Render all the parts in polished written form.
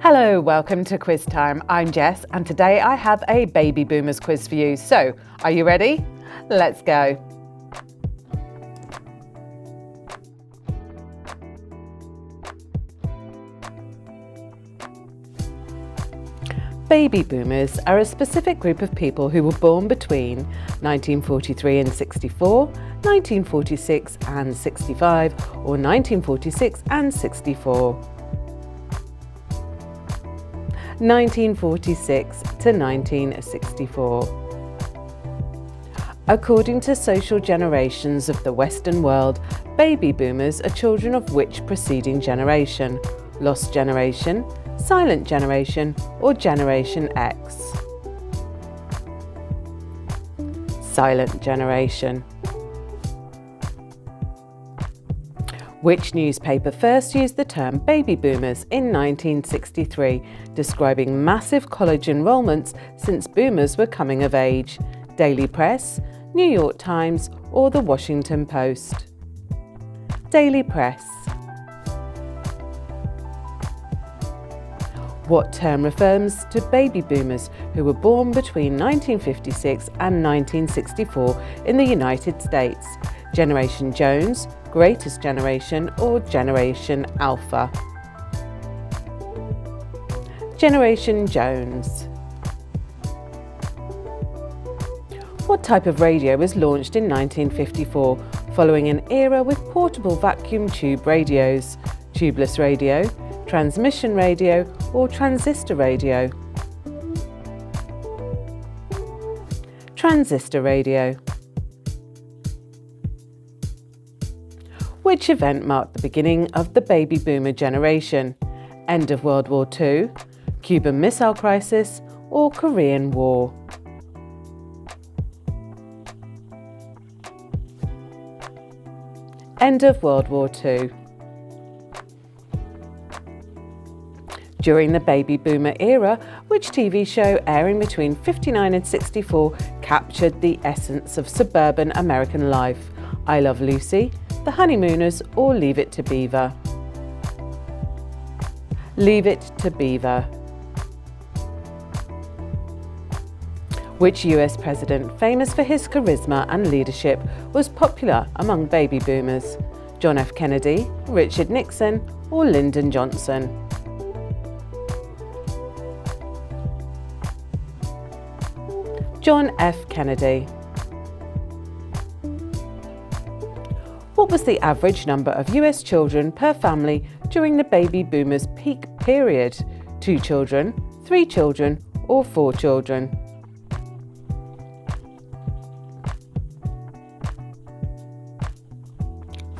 Hello, welcome to Quiz Time. I'm Jess and today I have a baby boomers quiz for you. So, are you ready? Let's go. Baby boomers are a specific group of people who were born between 1943 and 64, 1946 and 65, or 1946 and 64. 1946 to 1964. According to social generations of the Western world, baby boomers are children of which preceding generation? Lost generation, silent generation, or Generation X? Silent generation. Which newspaper first used the term baby boomers in 1963, describing massive college enrollments since boomers were coming of age? Daily Press, New York Times, or the Washington Post? Daily Press. What term refers to baby boomers who were born between 1956 and 1964 in the United States? Generation Jones, Greatest Generation, or Generation Alpha? Generation Jones. What type of radio was launched in 1954, following an era with portable vacuum tube radios? Tubeless radio, transmission radio, or transistor radio? Transistor radio. Which event marked the beginning of the baby boomer generation? End of World War II, Cuban Missile Crisis, or Korean War? End of World War II. During the baby boomer era, which TV show airing between 59 and 64 captured the essence of suburban American life? I Love Lucy, The Honeymooners, or Leave It to Beaver? Leave It to Beaver. Which US president, famous for his charisma and leadership, was popular among baby boomers? John F. Kennedy, Richard Nixon, or Lyndon Johnson? John F. Kennedy. What was the average number of US children per family during the baby boomers' peak period? 2 children, 3 children, or 4 children?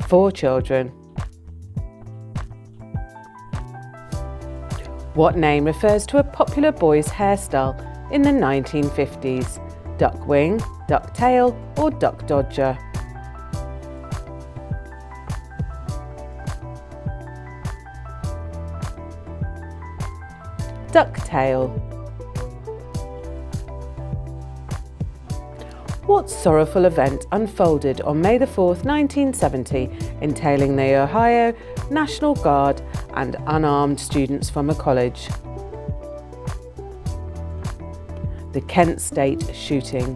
4 children. What name refers to a popular boy's hairstyle in the 1950s? Duck wing, duck tail, or duck dodger? Ducktail. What sorrowful event unfolded on May 4th, 1970, entailing the Ohio National Guard and unarmed students from a college? The Kent State shooting.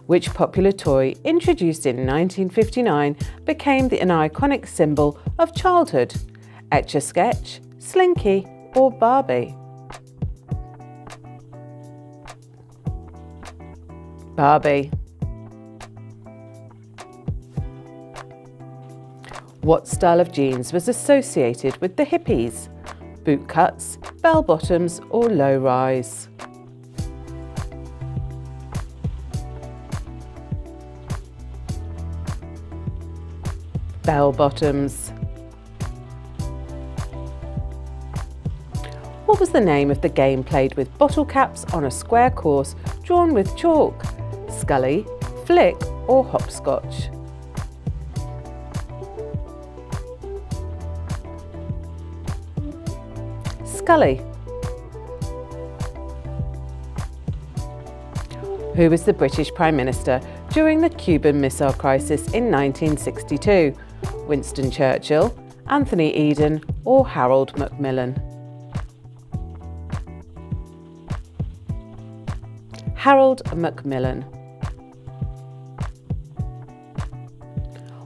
Which popular toy, introduced in 1959, became an iconic symbol of childhood? Etch-a-Sketch, Slinky, or Barbie? Barbie. What style of jeans was associated with the hippies? Boot cuts, bell bottoms, or low rise? Bell bottoms. What was the name of the game played with bottle caps on a square course drawn with chalk? Scully, Flick, or Hopscotch? Scully. Who was the British Prime Minister during the Cuban Missile Crisis in 1962? Winston Churchill, Anthony Eden or Harold Macmillan? Harold Macmillan.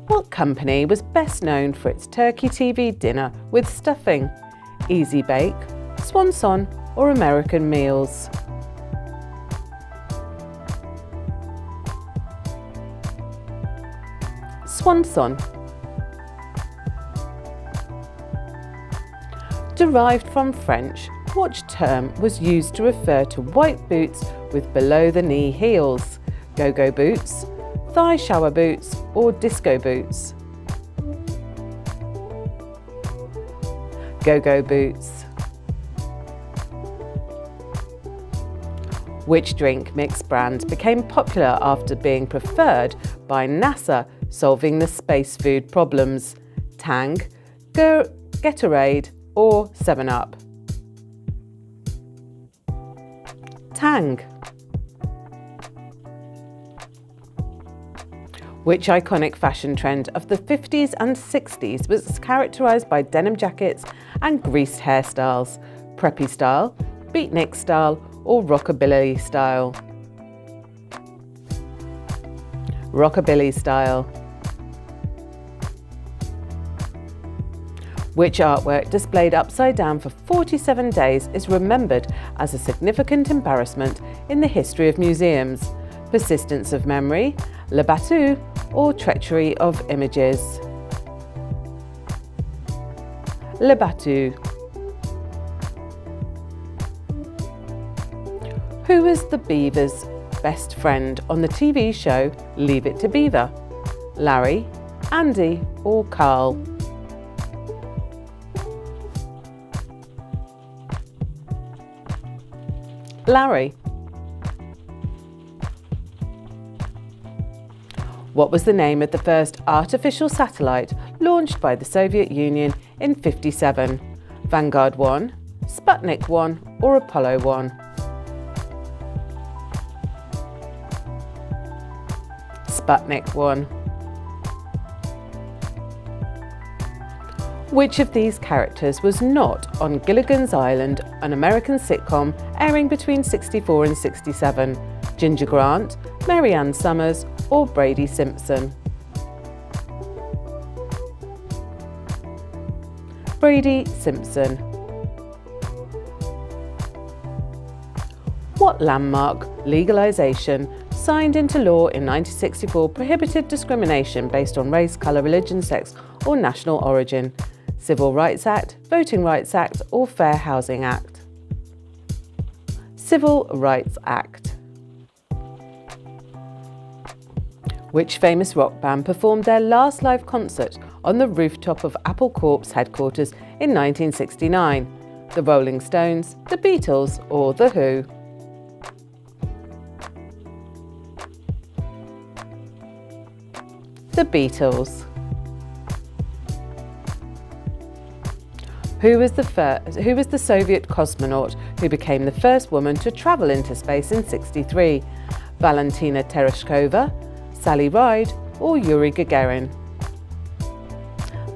What company was best known for its turkey TV dinner with stuffing? Easy Bake, Swanson or American Meals? Swanson. Derived from French, what term was used to refer to white boots with below-the-knee heels? Go-go boots, thigh shower boots or disco boots? Go-go boots. Which drink mix brand became popular after being preferred by NASA solving the space food problems? Tang, Gatorade or 7-Up? Tang. Which iconic fashion trend of the 50s and 60s was characterised by denim jackets and greased hairstyles? Preppy style, beatnik style or rockabilly style? Rockabilly style. Which artwork displayed upside down for 47 days is remembered as a significant embarrassment in the history of museums? Persistence of memory, Le Bateau or treachery of images? Le Bateau. Who was the beaver's best friend on the TV show Leave It to Beaver? Larry, Andy or Carl? Larry. What was the name of the first artificial satellite launched by the Soviet Union in '57? Vanguard 1, Sputnik 1 or Apollo 1? Sputnik 1. Which of these characters was not on Gilligan's Island, an American sitcom airing between '64 and '67? Ginger Grant, Mary Ann Summers or Brady Simpson? Brady Simpson. What landmark legalisation signed into law in 1964 prohibited discrimination based on race, colour, religion, sex or national origin? Civil Rights Act, Voting Rights Act or Fair Housing Act? Civil Rights Act. Which famous rock band performed their last live concert on the rooftop of Apple Corp's headquarters in 1969? The Rolling Stones, the Beatles or The Who? The Beatles. Who was the Soviet cosmonaut who became the first woman to travel into space in '63? Valentina Tereshkova, Sally Ride or Yuri Gagarin?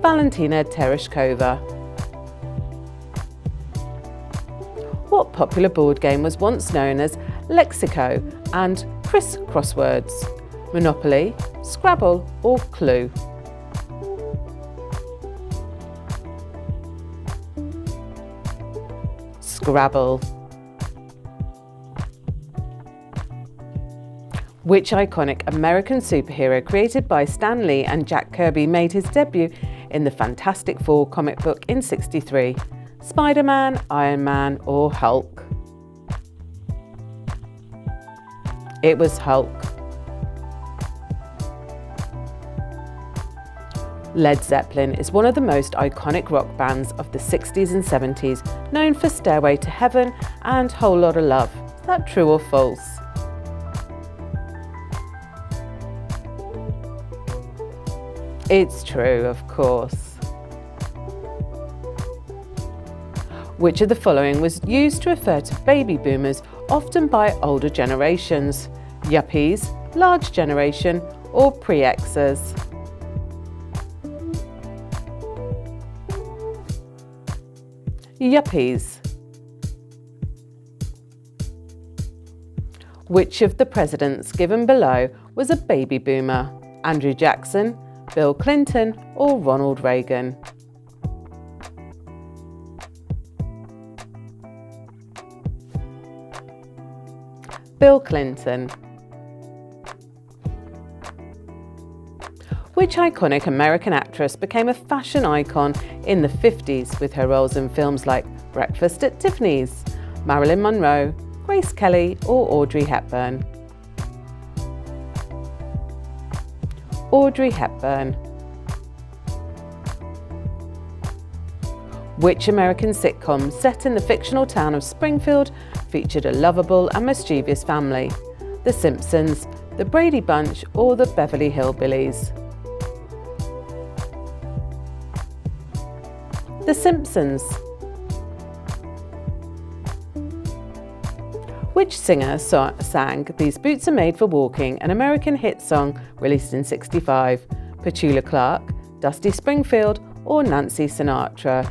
Valentina Tereshkova. What popular board game was once known as Lexico and Criss Crosswords? Monopoly, Scrabble or Clue? Scrabble. Which iconic American superhero created by Stan Lee and Jack Kirby made his debut in the Fantastic Four comic book in '63? Spider-Man, Iron Man or Hulk? It was Hulk. Led Zeppelin is one of the most iconic rock bands of the 60s and 70s, known for Stairway to Heaven and Whole Lotta Love. Is that true or false? It's true, of course. Which of the following was used to refer to baby boomers, often by older generations? Yuppies, large generation or pre-Xers? Yuppies. Which of the presidents given below was a baby boomer? Andrew Jackson, Bill Clinton, or Ronald Reagan? Bill Clinton. Which iconic American actress became a fashion icon in the 50s with her roles in films like Breakfast at Tiffany's, Marilyn Monroe, Grace Kelly, or Audrey Hepburn? Audrey Hepburn. Which American sitcom set in the fictional town of Springfield featured a lovable and mischievous family? The Simpsons, The Brady Bunch, or The Beverly Hillbillies? The Simpsons. Which singer sang These Boots Are Made for Walking, an American hit song released in '65? Petula Clark, Dusty Springfield, or Nancy Sinatra?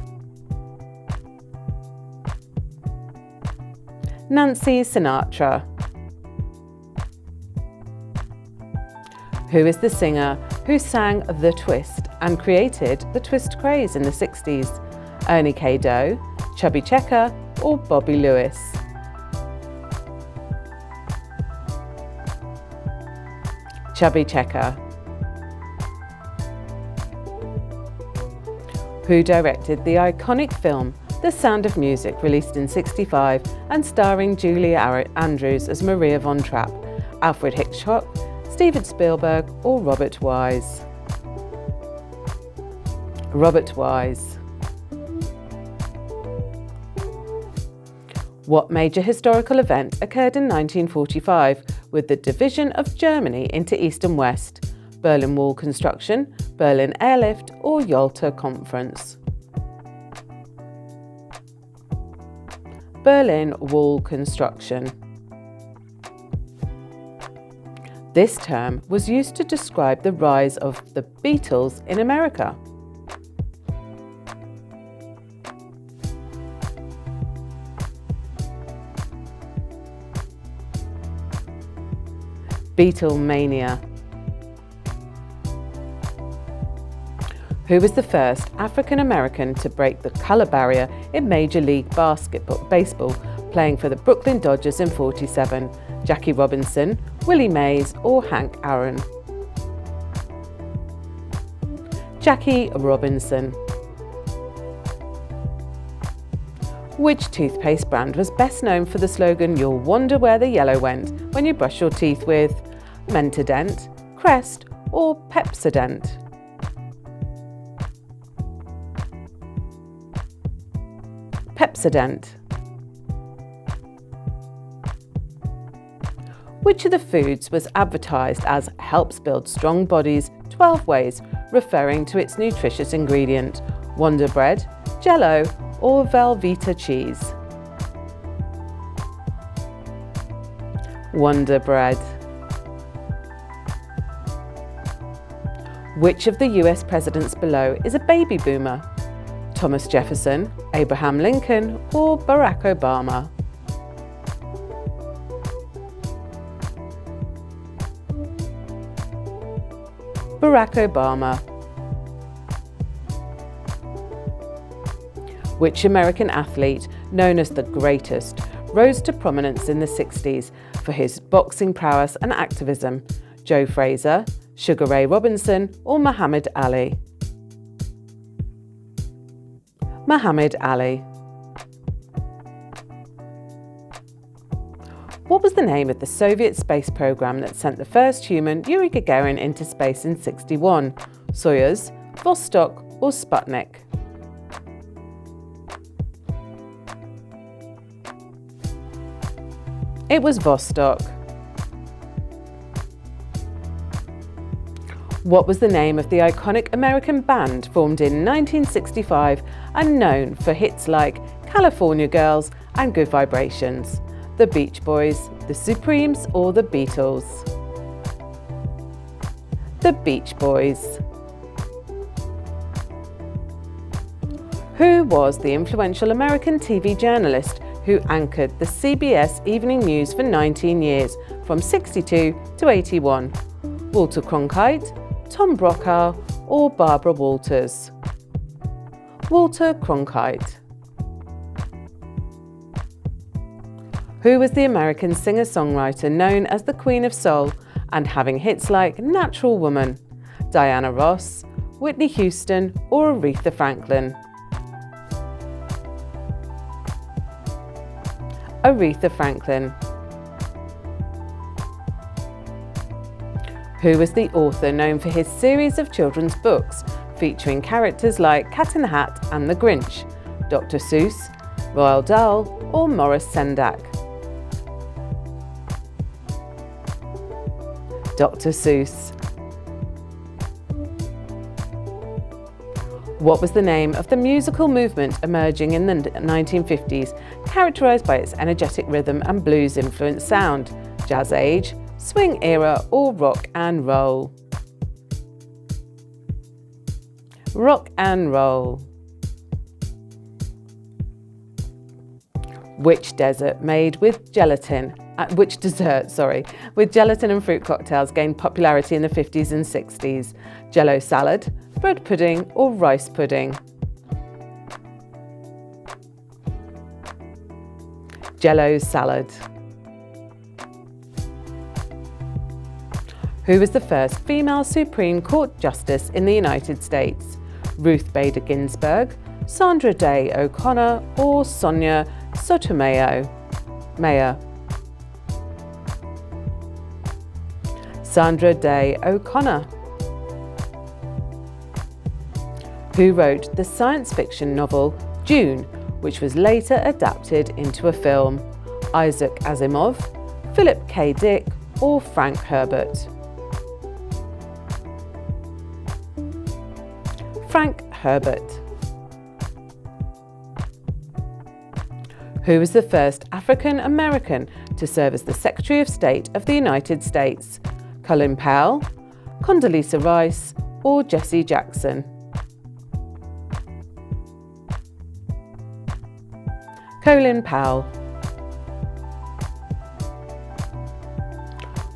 Nancy Sinatra. Who is the singer who sang The Twist and created the twist craze in the 60s? Ernie K. Doe, Chubby Checker, or Bobby Lewis? Chubby Checker. Who directed the iconic film The Sound of Music, released in '65 and starring Julie Andrews as Maria von Trapp? Alfred Hitchcock, Steven Spielberg, or Robert Wise? Robert Wise. What major historical event occurred in 1945 with the division of Germany into East and West? Berlin Wall construction, Berlin airlift, or Yalta Conference? Berlin Wall construction. This term was used to describe the rise of the Beatles in America. Beatlemania. Who was the first African American to break the color barrier in Major League Baseball, playing for the Brooklyn Dodgers in '47? Jackie Robinson, Willie Mays, or Hank Aaron? Jackie Robinson. Which toothpaste brand was best known for the slogan "You'll wonder where the yellow went" when you brush your teeth with? Mentadent, Crest, or Pepsodent? Pepsodent. Which of the foods was advertised as helps build strong bodies 12 ways, referring to its nutritious ingredient? Wonder Bread, Jell-O, or Velveeta cheese? Wonder Bread. Which of the US presidents below is a baby boomer? Thomas Jefferson, Abraham Lincoln, or Barack Obama? Barack Obama. Which American athlete, known as the Greatest, rose to prominence in the 60s for his boxing prowess and activism? Joe Frazier, Sugar Ray Robinson, or Muhammad Ali? Muhammad Ali. What was the name of the Soviet space program that sent the first human, Yuri Gagarin, into space in '61? Soyuz, Vostok, or Sputnik? It was Vostok. What was the name of the iconic American band formed in 1965 and known for hits like California Girls and Good Vibrations? The Beach Boys, the Supremes, or the Beatles? The Beach Boys. Who was the influential American TV journalist who anchored the CBS Evening News for 19 years, from 62 to 81? Walter Cronkite, Tom Brokaw, or Barbara Walters? Walter Cronkite. Who was the American singer-songwriter known as the Queen of Soul and having hits like Natural Woman? Diana Ross, Whitney Houston, or Aretha Franklin? Aretha Franklin. Who was the author known for his series of children's books featuring characters like Cat in the Hat and the Grinch? Dr. Seuss, Roald Dahl, or Maurice Sendak? Dr. Seuss. What was the name of the musical movement emerging in the 1950s, characterised by its energetic rhythm and blues-influenced sound? Jazz Age, Swing Era, or Rock and Roll? Rock and Roll. Which dessert with gelatin and fruit cocktails gained popularity in the 50s and 60s? Jello salad, bread pudding, or rice pudding? Jello salad. Who was the first female Supreme Court Justice in the United States? Ruth Bader Ginsburg, Sandra Day O'Connor, or Sonia Sotomayor? Sandra Day O'Connor. Who wrote the science fiction novel Dune, which was later adapted into a film? Isaac Asimov, Philip K. Dick, or Frank Herbert? Frank Herbert. Who was the first African American to serve as the Secretary of State of the United States? Colin Powell, Condoleezza Rice, or Jesse Jackson? Colin Powell.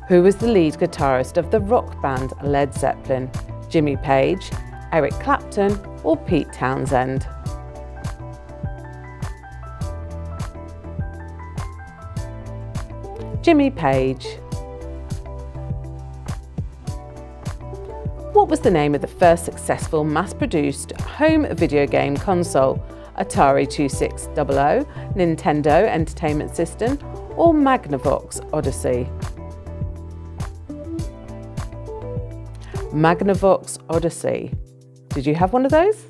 Who was the lead guitarist of the rock band Led Zeppelin? Jimmy Page, Eric Clapton, or Pete Townsend? Jimmy Page. What was the name of the first successful mass-produced home video game console? Atari 2600, Nintendo Entertainment System, or Magnavox Odyssey? Magnavox Odyssey. Did you have one of those?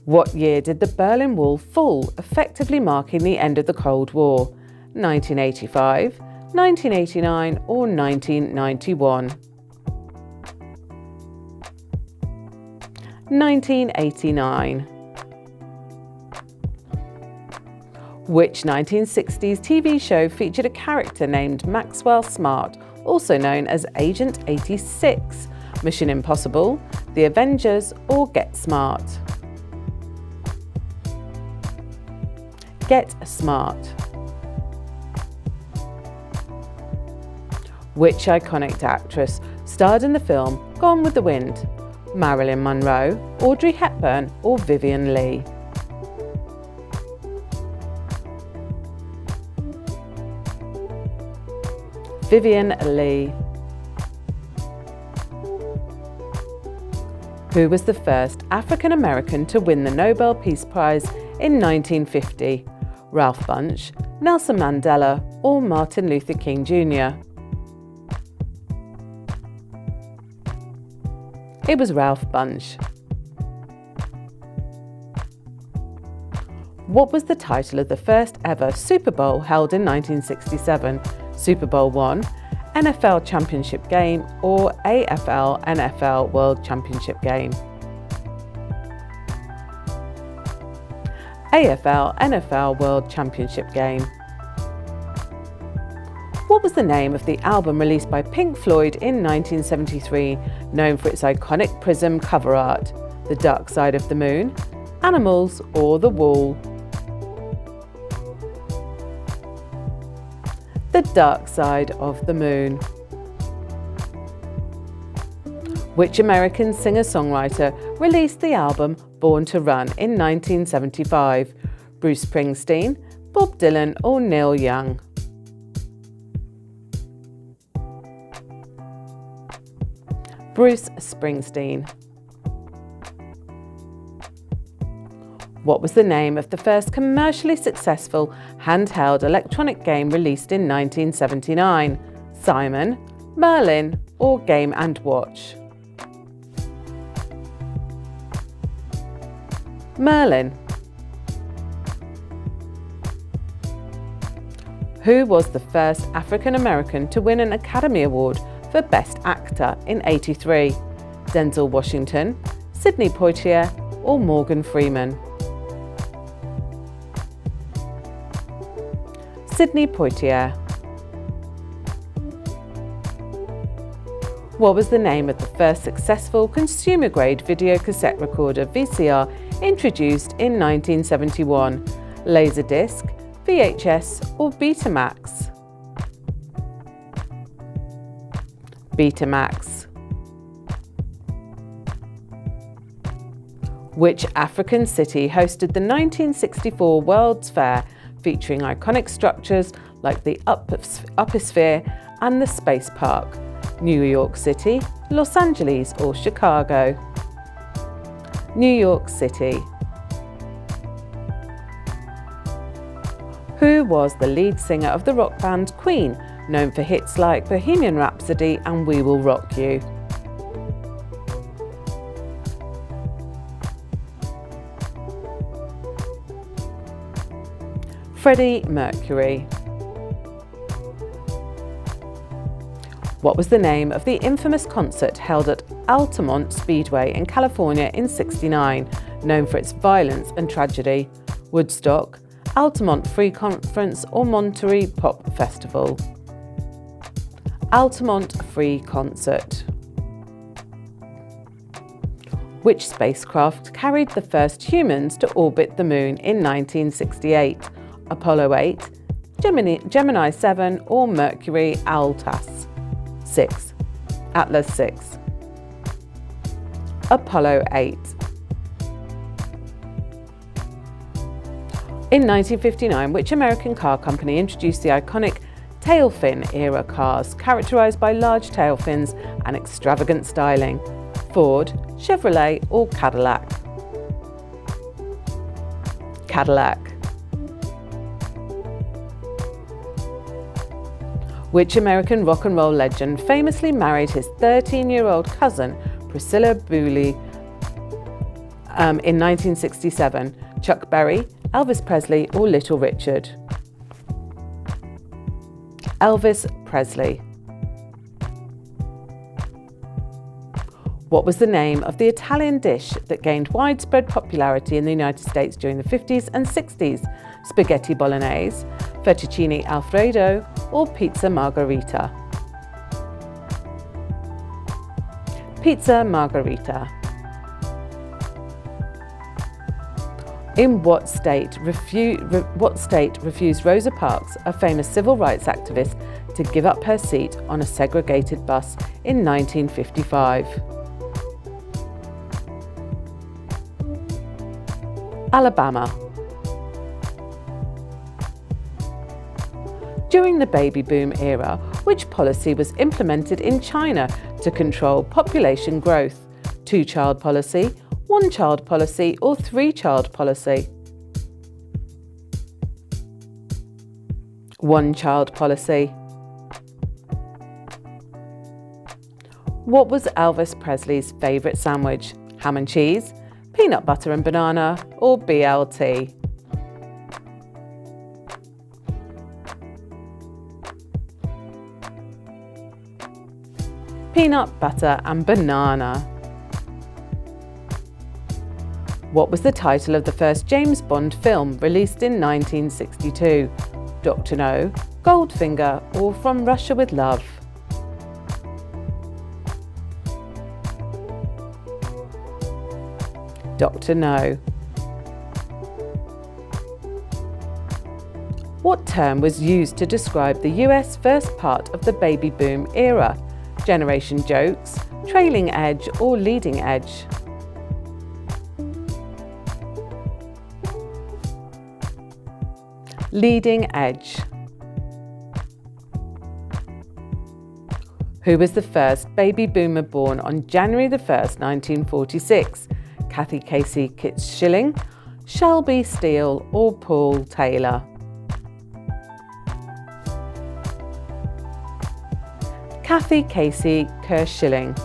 What year did the Berlin Wall fall, effectively marking the end of the Cold War? 1985, 1989, or 1991? 1989. Which 1960s TV show featured a character named Maxwell Smart, also known as Agent 86? Mission Impossible, The Avengers, or Get Smart? Get Smart. Which iconic actress starred in the film Gone with the Wind? Marilyn Monroe, Audrey Hepburn, or Vivien Leigh? Vivien Leigh. Who was the first African American to win the Nobel Peace Prize in 1950? Ralph Bunche, Nelson Mandela, or Martin Luther King Jr.? It was Ralph Bunche. What was the title of the first ever Super Bowl held in 1967? Super Bowl I, NFL Championship Game, or AFL-NFL World Championship Game? AFL-NFL World Championship Game. What was the name of the album released by Pink Floyd in 1973, known for its iconic prism cover art? The Dark Side of the Moon, animals or the wall? The Dark Side of the Moon. Which American singer-songwriter released the album Born to Run in 1975? Bruce Springsteen, Bob Dylan or Neil Young? Bruce Springsteen. What was the name of the first commercially successful handheld electronic game released in 1979? Simon, Merlin or Game & Watch? Merlin. Who was the first African American to win an Academy Award for Best Actor in '83? Denzel Washington, Sidney Poitier or Morgan Freeman? Sidney Poitier. What was the name of the first successful consumer-grade video cassette recorder VCR introduced in 1971? Laserdisc, VHS or Betamax? Betamax. Which African city hosted the 1964 World's Fair, featuring iconic structures like the Upper-sphere and the Space Park? New York City, Los Angeles or Chicago? New York City. Who was the lead singer of the rock band Queen, known for hits like Bohemian Rhapsody and We Will Rock You? Freddie Mercury. What was the name of the infamous concert held at Altamont Speedway in California in '69, known for its violence and tragedy? Woodstock, Altamont Free Conference or Monterey Pop Festival? Altamont Free Concert. Which spacecraft carried the first humans to orbit the Moon in 1968? Apollo 8, Gemini 7 or Mercury Atlas 6? Atlas 6. Apollo 8. In 1959, which American car company introduced the iconic tail fin era cars, characterized by large tail fins and extravagant styling? Ford, Chevrolet or Cadillac? Cadillac. Which American rock and roll legend famously married his 13-year-old cousin Priscilla Booley in 1967? Chuck Berry, Elvis Presley or Little Richard? Elvis Presley. What was the name of the Italian dish that gained widespread popularity in the United States during the 50s and 60s? Spaghetti bolognese, fettuccine alfredo or pizza margherita? Pizza margherita. In what state refused Rosa Parks, a famous civil rights activist, to give up her seat on a segregated bus in 1955? Alabama. During the baby boom era, which policy was implemented in China to control population growth? Two-child policy, one-child policy or three-child policy? One-child policy. What was Elvis Presley's favourite sandwich? Ham and cheese, peanut butter and banana or BLT? Peanut butter and banana. What was the title of the first James Bond film released in 1962? Dr. No, Goldfinger or From Russia with Love? Dr. No. What term was used to describe the US first part of the baby boom era? Generation jokes, trailing edge, or leading edge? Leading edge. Who was the first baby boomer born on January 1st, 1946? Kathy Casey Schilling, Shelby Steele, or Paul Taylor? Kathy Casey Schilling.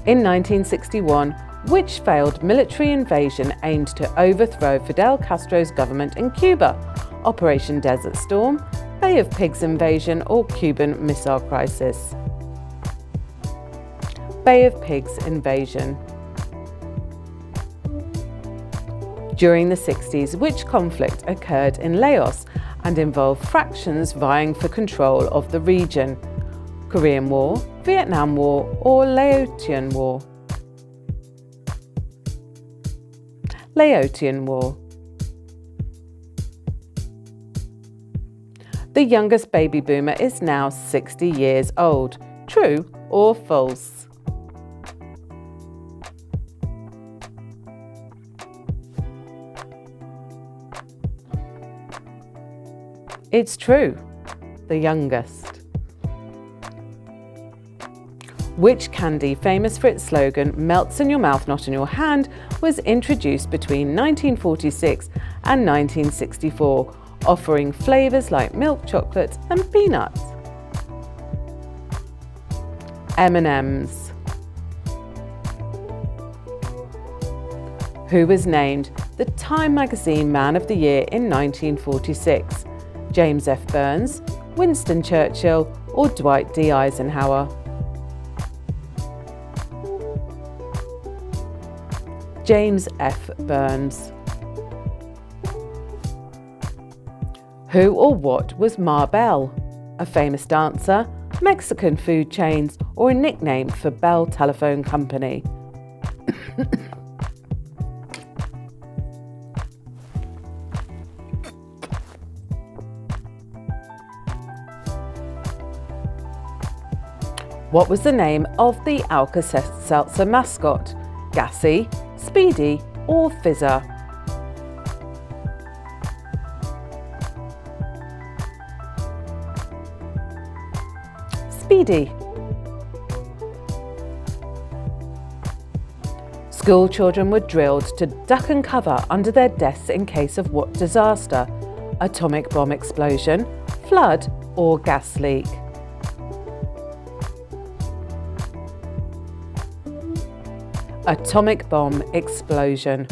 In 1961, which failed military invasion aimed to overthrow Fidel Castro's government in Cuba? Operation Desert Storm, Bay of Pigs invasion, or Cuban Missile Crisis? Bay of Pigs invasion. During the 60s, which conflict occurred in Laos and involved fractions vying for control of the region? Korean War, Vietnam War, or Laotian War? Laotian War. The youngest baby boomer is now 60 years old. True or false? It's true, the youngest. Which candy, famous for its slogan, "Melts in your mouth, not in your hand," was introduced between 1946 and 1964, offering flavours like milk chocolate and peanuts? M&M's. Who was named the Time Magazine Man of the Year in 1946? James F. Burns, Winston Churchill, or Dwight D. Eisenhower? James F. Burns. Who or what was Ma Bell? A famous dancer, Mexican food chains, or a nickname for Bell Telephone Company? What was the name of the Alka-Seltzer mascot? Gassy, Speedy, or Fizzer? Speedy. School children were drilled to duck and cover under their desks in case of what disaster? Atomic bomb explosion, flood, or gas leak? Atomic bomb explosion.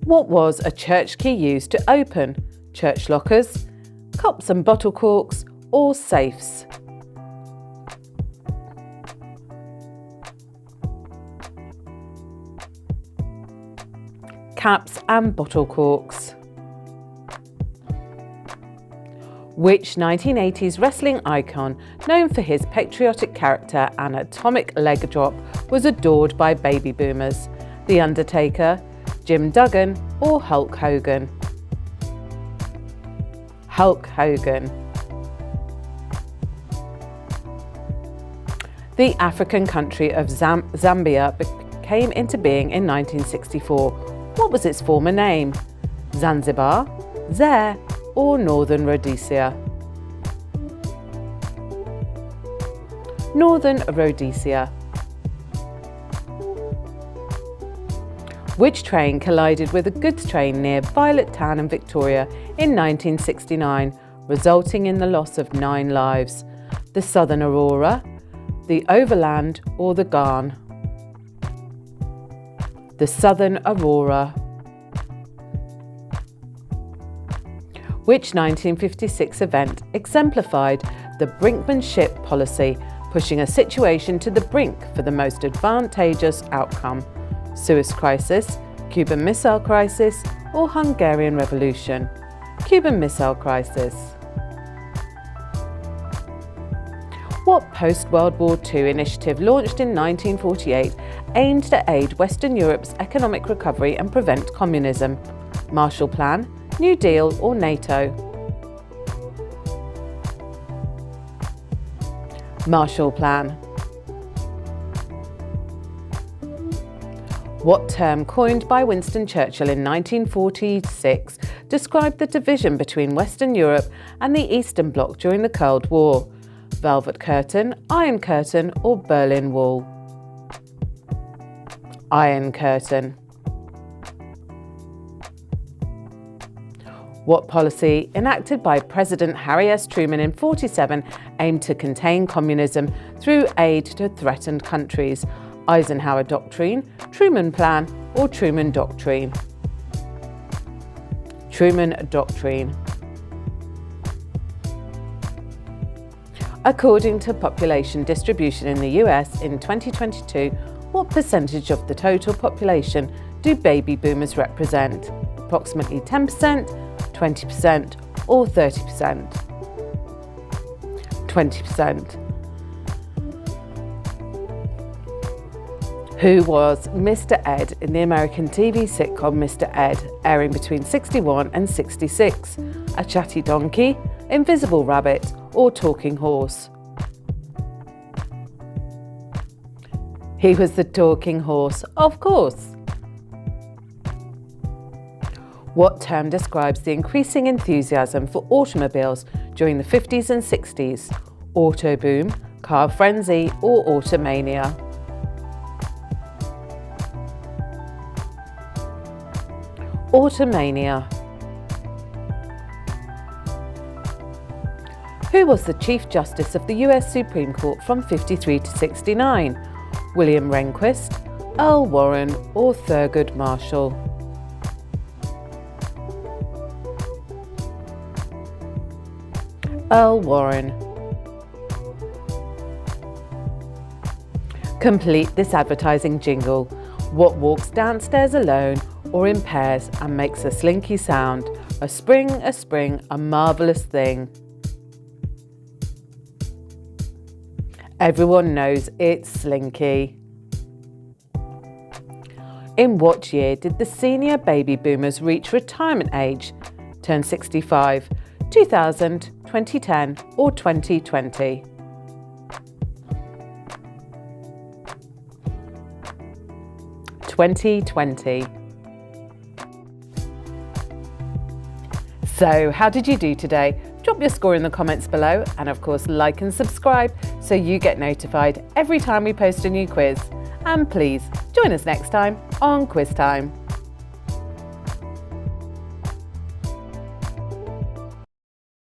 What was a church key used to open? Church lockers, cups and bottle corks, or safes? Caps and bottle corks. Which 1980s wrestling icon, known for his patriotic character and atomic leg drop, was adored by baby boomers? The Undertaker, Jim Duggan, or Hulk Hogan? Hulk Hogan. The African country of Zambia came into being in 1964. What was its former name? Zanzibar, Zaire, or Northern Rhodesia? Northern Rhodesia. Which train collided with a goods train near Violet Town in Victoria in 1969, resulting in the loss of 9 lives? The Southern Aurora, the Overland, or the Garn? The Southern Aurora. Which 1956 event exemplified the brinkmanship policy, pushing a situation to the brink for the most advantageous outcome? Suez Crisis, Cuban Missile Crisis, or Hungarian Revolution? Cuban Missile Crisis. What post-World War II initiative launched in 1948 aimed to aid Western Europe's economic recovery and prevent communism? Marshall Plan, New Deal or NATO? Marshall Plan. What term coined by Winston Churchill in 1946 described the division between Western Europe and the Eastern Bloc during the Cold War? Velvet Curtain, Iron Curtain or Berlin Wall? Iron Curtain. What policy, enacted by President Harry S. Truman in 1947, aimed to contain communism through aid to threatened countries? Eisenhower Doctrine, Truman Plan or Truman Doctrine? Truman Doctrine. According to population distribution in the US in 2022, what percentage of the total population do baby boomers represent? Approximately 10%, 20% or 30%? 20%. Who was Mr. Ed in the American TV sitcom Mr. Ed, airing between 1961 and 1966? A chatty donkey, invisible rabbit or talking horse? He was the talking horse, of course. What term describes the increasing enthusiasm for automobiles during the 50s and 60s? Auto boom, car frenzy or automania? Automania. Who was the Chief Justice of the US Supreme Court from 1953 to 1969? William Rehnquist, Earl Warren or Thurgood Marshall? Earl Warren. Complete this advertising jingle. What walks downstairs alone or in pairs and makes a slinky sound? A spring, a marvellous thing. Everyone knows it's Slinky. In what year did the senior baby boomers reach retirement age? Turn 65, 2000, 2010 or 2020? (2020). So, how did you do today? Drop your score in the comments below and of course like and subscribe so you get notified every time we post a new quiz. And please join us next time on Quiz Time.